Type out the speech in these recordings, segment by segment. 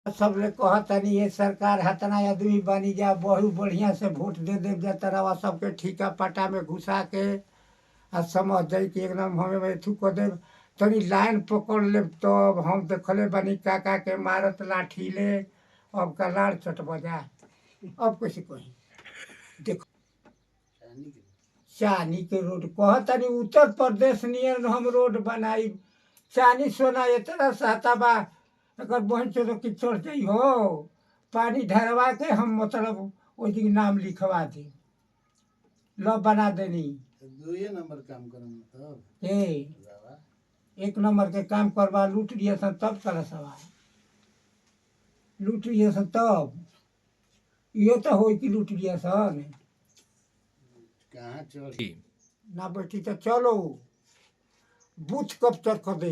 सब ले कहतनी ये सरकार हतना आदमी बनी जा बहुत बढ़िया से वोट दे दे जा तरवा सबके ठीका पटा में घुसा के आ समझ जाई कि एकदम हमें एथू कर दे तनी लाइन पकड़ ले तो हम देखले बनी काका के मारत लाठी ले अब का लाड़ चट बजा अब कैसे कही देखो चानी के रोड कहतनी उत्तर प्रदेश नियर हम रोड बनाई चानी सोना इतना सहता बा अगर बहन चलो कि चढ़ जाइ हो पानी ढरवा के हम मतलब वो दिन नाम लिखवा दी लो बना देनी दुए नंबर काम करम तब एक नंबर के काम करवा लूट लिया सन तब कर सवाल लूट लिया सन तब ये तो हो कि लूट लिया सन कहाँ चढ़ी ना बैठी तो चलो बूथ कब तक कर दे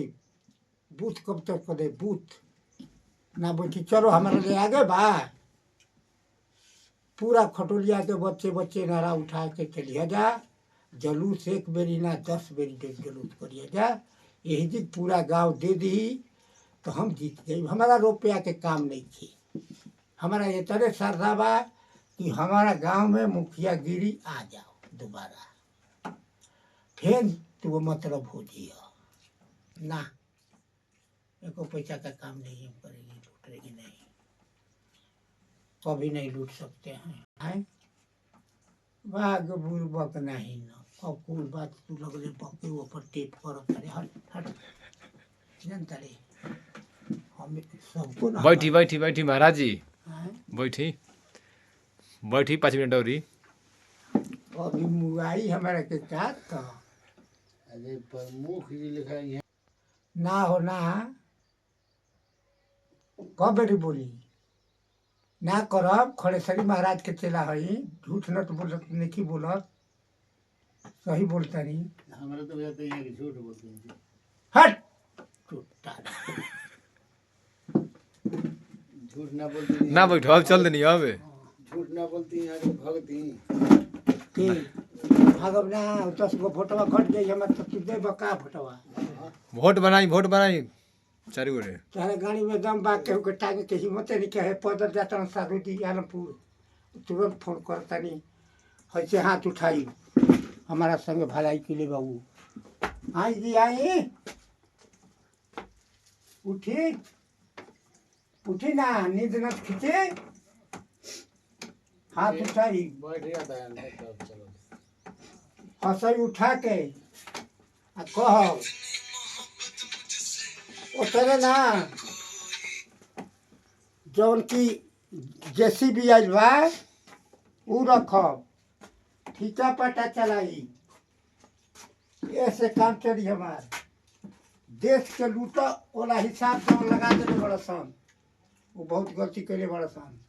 बूथ कब तक कर दे बूथ ना बैठी चलो हमारे लिए आगे बा पूरा खटोलिया के बच्चे बच्चे नारा उठा के चलिए जा जलूस एक बेरी ना 10 बेरी जलूस करिए जा यही जी पूरा गांव दे दी तो हम जीत गए हमारा रुपया के काम नहीं थी हमारा ये तरह श्रद्धा बा कि हमारा गांव में मुखिया गिरी आ जाओ दोबारा फिर तो मतलब हो जियो ना एको पैसा का काम नहीं हम करेंगे लूटेगी नहीं कभी नहीं लूट सकते हैं भाग बुर्बक नहीं न अब कुल बात तू लगले बके ऊपर टेप करत रे हट हट जनता रे हम सबको ना बैठी बैठी बैठी महाराज जी बैठी बैठी 5 मिनट और अभी मुगाई हमारा के का अरे प्रमुख जी लिखा है ना हो ना कब बेटी बोली ना करब खड़ेसरी महाराज के चेला हई झूठ न तो बोलत नहीं बोलत सही बोलता नहीं हमारे तो भैया तो यहाँ की झूठ बोलते हैं हट टूटा झूठ ना बोलती ना बैठो अब चल देनी अब झूठ ना बोलती यहाँ की भगती के भागब ना 10 गो फोटवा घट गई हमार तो तू दे बका फोटवा वोट बनाई चारू गोरे तारे गाड़ी में दम बाग के होके टांगे के हिम्मत नहीं कहे पैदल जाता साधु दी आलमपुर तुरंत फोन करता नहीं ऐसे हाथ उठाई हमारा संग भलाई के लिए बाबू आई जी आई उठी उठी ना नींद न खींचे हाथ उठाई बैठ जाता है तब चलो हंसई उठा के आ कह उतरे ना जौन की जेसीबी आइल बा ऊ रखब ठीका पटा चलाई ऐसे काम चली हमार देश के लूटा ओला हिसाब से लगा देने बड़ा सन वो बहुत गलती करे बड़ा सन